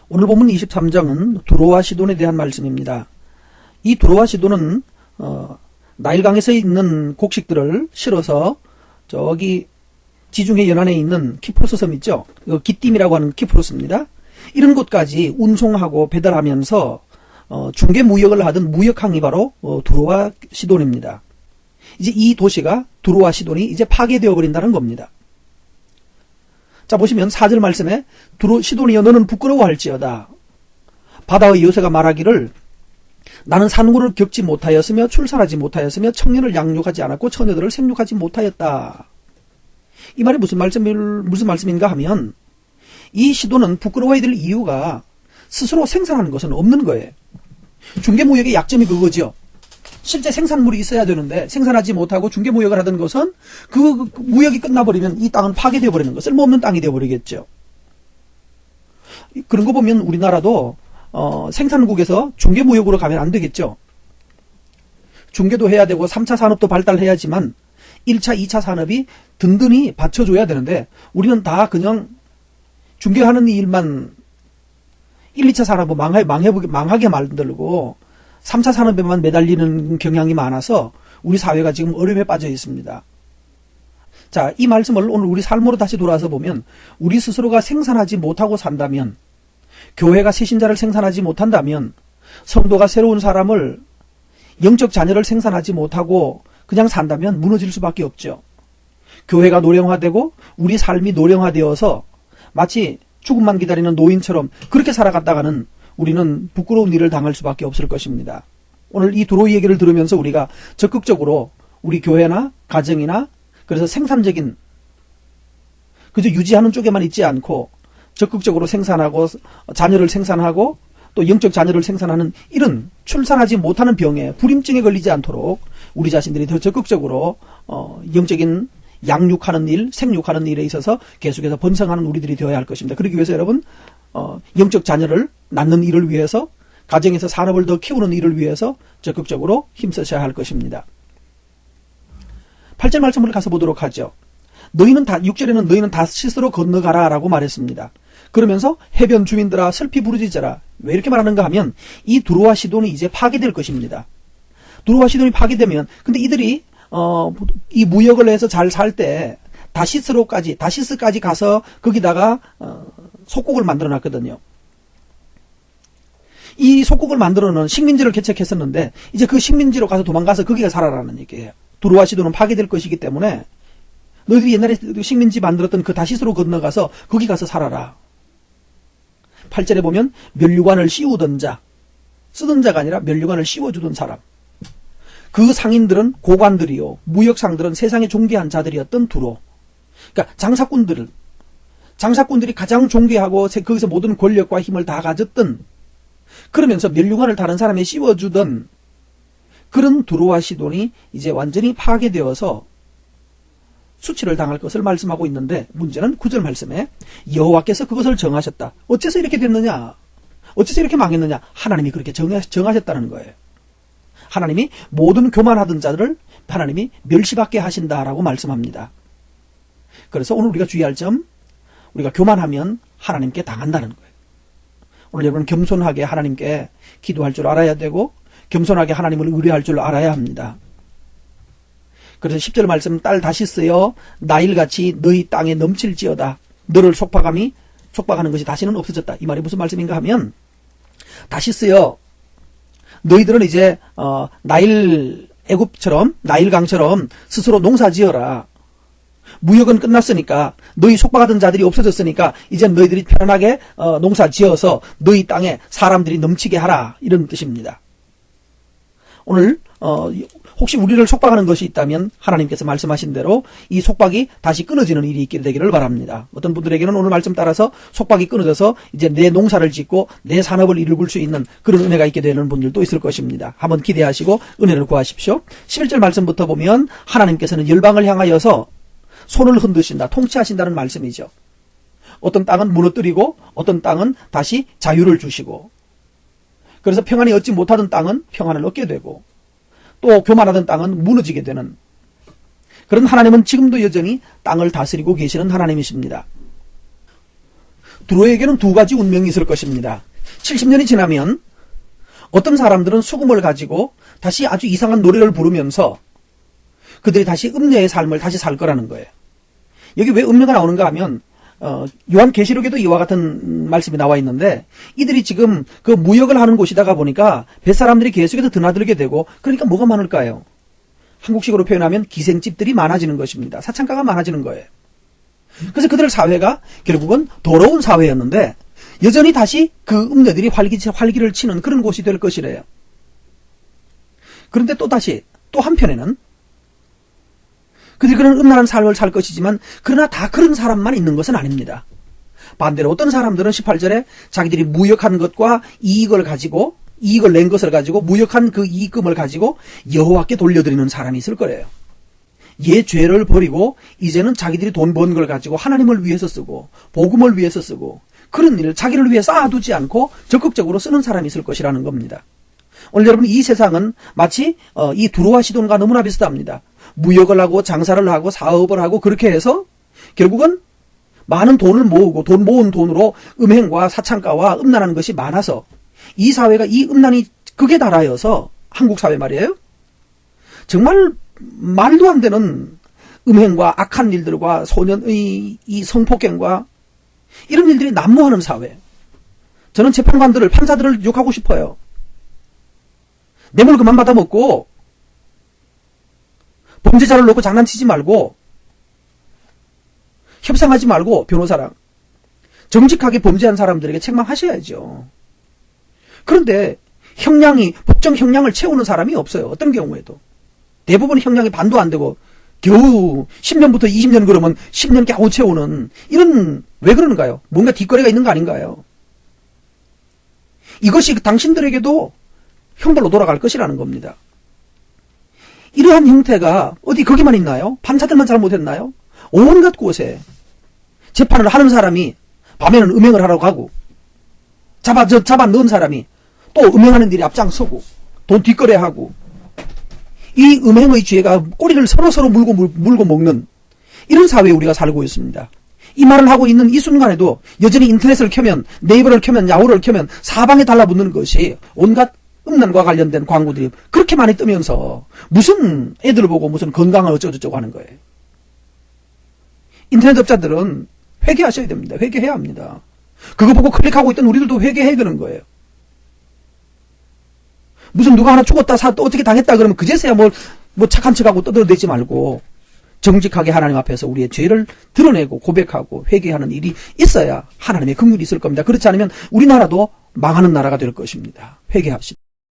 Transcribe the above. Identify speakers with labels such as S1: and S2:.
S1: 오늘 본문 23장은 두로와 시돈에 대한 말씀입니다. 이 두로와 시돈은 나일강에서 있는 곡식들을 실어서 저기 지중해 연안에 있는 키프로스 섬 있죠. 기띔이라고 하는 키프로스입니다. 이런 곳까지 운송하고 배달하면서 중개 무역을 하던 무역항이 바로 두로와 시돈입니다. 이제 이 도시가 두로와 시돈이 이제 파괴되어 버린다는 겁니다. 자, 보시면 4절 말씀에 시돈이여 너는 부끄러워할지어다. 바다의 여세가 말하기를 나는 산고를 겪지 못하였으며 출산하지 못하였으며 청년을 양육하지 않았고 처녀들을 생육하지 못하였다. 이 말이 무슨 말씀인가 하면 이 시돈은 부끄러워해야 될 이유가 스스로 생산하는 것은 없는 거예요. 중개무역의 약점이 그거죠. 실제 생산물이 있어야 되는데 생산하지 못하고 중개무역을 하던 것은 그 무역이 끝나버리면 이 땅은 파괴되어 버리는 거, 쓸모없는 땅이 되어버리겠죠. 그런 거 보면 우리나라도 생산국에서 중개무역으로 가면 안 되겠죠. 중개도 해야 되고 3차 산업도 발달해야지만 1차, 2차 산업이 든든히 받쳐줘야 되는데 우리는 다 그냥 중개하는 일만 1, 2차 산업을 망하게 만들고 3차 산업에만 매달리는 경향이 많아서 우리 사회가 지금 어려움에 빠져 있습니다. 자, 이 말씀을 오늘 우리 삶으로 다시 돌아와서 보면 우리 스스로가 생산하지 못하고 산다면, 교회가 새신자를 생산하지 못한다면, 성도가 새로운 사람을, 영적 자녀를 생산하지 못하고 그냥 산다면 무너질 수밖에 없죠. 교회가 노령화되고 우리 삶이 노령화되어서 마치 죽음만 기다리는 노인처럼 그렇게 살아갔다가는 우리는 부끄러운 일을 당할 수밖에 없을 것입니다. 오늘 이 두로 얘기를 들으면서 우리가 적극적으로 우리 교회나 가정이나 그래서 생산적인 그저 유지하는 쪽에만 있지 않고 적극적으로 생산하고 자녀를 생산하고 또 영적 자녀를 생산하는 이런 출산하지 못하는 병에 불임증에 걸리지 않도록 우리 자신들이 더 적극적으로 영적인 양육하는 일, 생육하는 일에 있어서 계속해서 번성하는 우리들이 되어야 할 것입니다. 그러기 위해서 여러분 영적 자녀를 낳는 일을 위해서 가정에서 산업을 더 키우는 일을 위해서 적극적으로 힘쓰셔야 할 것입니다. 8절 말씀을 가서 보도록 하죠. 6절에는 너희는 다시스로 건너가라 라고 말했습니다. 그러면서 해변 주민들아 슬피 부르짖어라. 왜 이렇게 말하는가 하면 이 두로와 시돈이 이제 파괴될 것입니다. 두로와 시돈이 파괴되면 근데 이들이 이 무역을 해서 잘 살 때 다시스까지 가서 거기다가 속국을 만들어 놨거든요. 이 속국을 만들어 놓은 식민지를 개척했었는데 이제 그 식민지로 가서 도망가서 거기가 살아라는 얘기예요. 두로와 시돈은 파괴될 것이기 때문에 너희들이 옛날에 식민지 만들었던 그 다시스로 건너가서 거기 가서 살아라. 8절에 보면 면류관을 씌우던 자, 쓰던 자가 아니라 면류관을 씌워주던 사람. 그 상인들은 고관들이요, 무역상들은 세상에 존귀한 자들이었던 두로. 그러니까 장사꾼들이 가장 존귀하고 거기서 모든 권력과 힘을 다 가졌던, 그러면서 면류관을 다른 사람에 씌워주던 그런 두로와 시돈이 이제 완전히 파괴되어서 수치를 당할 것을 말씀하고 있는데, 문제는 9절 말씀에 여호와께서 그것을 정하셨다. 어째서 이렇게 됐느냐? 어째서 이렇게 망했느냐? 하나님이 그렇게 정하셨다는 거예요. 하나님이 모든 교만하던 자들을 하나님이 멸시받게 하신다라고 말씀합니다. 그래서 오늘 우리가 주의할 점, 우리가 교만하면 하나님께 당한다는 거예요. 오늘 여러분 겸손하게 하나님께 기도할 줄 알아야 되고 겸손하게 하나님을 의뢰할 줄 알아야 합니다. 그래서 10절 말씀, 딸 다시스여 나일같이 너희 땅에 넘칠지어다. 너를 속박하는 것이 다시는 없어졌다. 이 말이 무슨 말씀인가 하면, 다시스여 너희들은 이제 나일강처럼 스스로 농사지어라. 무역은 끝났으니까, 너희 속박하던 자들이 없어졌으니까 이제 너희들이 편안하게 농사지어서 너희 땅에 사람들이 넘치게 하라, 이런 뜻입니다. 오늘 혹시 우리를 속박하는 것이 있다면 하나님께서 말씀하신 대로 이 속박이 다시 끊어지는 일이 있게 되기를 바랍니다. 어떤 분들에게는 오늘 말씀 따라서 속박이 끊어져서 이제 내 농사를 짓고 내 산업을 이룰 수 있는 그런 은혜가 있게 되는 분들도 있을 것입니다. 한번 기대하시고 은혜를 구하십시오. 11절 말씀부터 보면 하나님께서는 열방을 향하여서 손을 흔드신다, 통치하신다는 말씀이죠. 어떤 땅은 무너뜨리고 어떤 땅은 다시 자유를 주시고, 그래서 평안히 얻지 못하던 땅은 평안을 얻게 되고 또 교만하던 땅은 무너지게 되는 그런 하나님은 지금도 여전히 땅을 다스리고 계시는 하나님이십니다. 두로에게는 두 가지 운명이 있을 것입니다. 70년이 지나면 어떤 사람들은 수금을 가지고 다시 아주 이상한 노래를 부르면서 그들이 다시 음녀의 삶을 다시 살 거라는 거예요. 여기 왜 음녀가 나오는가 하면 요한계시록에도 이와 같은 말씀이 나와 있는데 이들이 지금 그 무역을 하는 곳이다가 보니까 뱃사람들이 계속해서 드나들게 되고 그러니까 뭐가 많을까요? 한국식으로 표현하면 기생집들이 많아지는 것입니다. 사창가가 많아지는 거예요. 그래서 그들 사회가 결국은 더러운 사회였는데 여전히 다시 그 음녀들이 활기를 치는 그런 곳이 될 것이래요. 그런데 또 한편에는 그들이 그런 음란한 삶을 살 것이지만 그러나 다 그런 사람만 있는 것은 아닙니다. 반대로 어떤 사람들은 18절에 자기들이 무역한 것과 이익을 낸 것을 가지고 무역한 그 이익금을 가지고 여호와께 돌려드리는 사람이 있을 거예요. 옛 죄를 버리고 이제는 자기들이 돈 번 걸 가지고 하나님을 위해서 쓰고 복음을 위해서 쓰고 그런 일을 자기를 위해 쌓아두지 않고 적극적으로 쓰는 사람이 있을 것이라는 겁니다. 오늘 여러분 이 세상은 마치 이 두로와 시돈과 너무나 비슷합니다. 무역을 하고 장사를 하고 사업을 하고 그렇게 해서 결국은 많은 돈을 모으고 돈 모은 돈으로 음행과 사창가와 음란한 것이 많아서 이 사회가 이 음란이 극에 달하여서 한국 사회 말이에요. 정말 말도 안 되는 음행과 악한 일들과 소년의 이 성폭행과 이런 일들이 난무하는 사회. 저는 재판관들을 판사들을 욕하고 싶어요. 뇌물 그만 받아먹고 범죄자를 놓고 장난치지 말고 협상하지 말고 변호사랑 정직하게 범죄한 사람들에게 책망하셔야죠. 그런데 법정 형량을 채우는 사람이 없어요. 어떤 경우에도. 대부분 형량이 반도 안 되고 겨우 10년부터 20년 그러면 10년 겨우 채우는 왜 그러는가요? 뭔가 뒷거래가 있는 거 아닌가요? 이것이 당신들에게도 형벌로 돌아갈 것이라는 겁니다. 이러한 형태가 어디 거기만 있나요? 판사들만 잘못했나요? 온갖 곳에 재판을 하는 사람이 밤에는 음행을 하러 가고 잡아 넣은 사람이 또 음행하는 일에 앞장서고 돈 뒷거래하고 이 음행의 죄가 꼬리를 서로 물고 먹는 이런 사회에 우리가 살고 있습니다. 이 말을 하고 있는 이 순간에도 여전히 인터넷을 켜면 네이버를 켜면 야후를 켜면 사방에 달라붙는 것이 온갖 음란과 관련된 광고들이 그렇게 많이 뜨면서 무슨 애들 보고 무슨 건강을 어쩌고저쩌고 하는 거예요. 인터넷 업자들은 회개하셔야 됩니다. 회개해야 합니다. 그거 보고 클릭하고 있던 우리들도 회개해야 되는 거예요. 무슨 누가 하나 죽었다 또 어떻게 당했다 그러면 그제서야 뭐 착한 척하고 떠들어대지 말고 정직하게 하나님 앞에서 우리의 죄를 드러내고 고백하고 회개하는 일이 있어야 하나님의 긍휼이 있을 겁니다. 그렇지 않으면 우리나라도 망하는 나라가 될 것입니다. 회개합시다.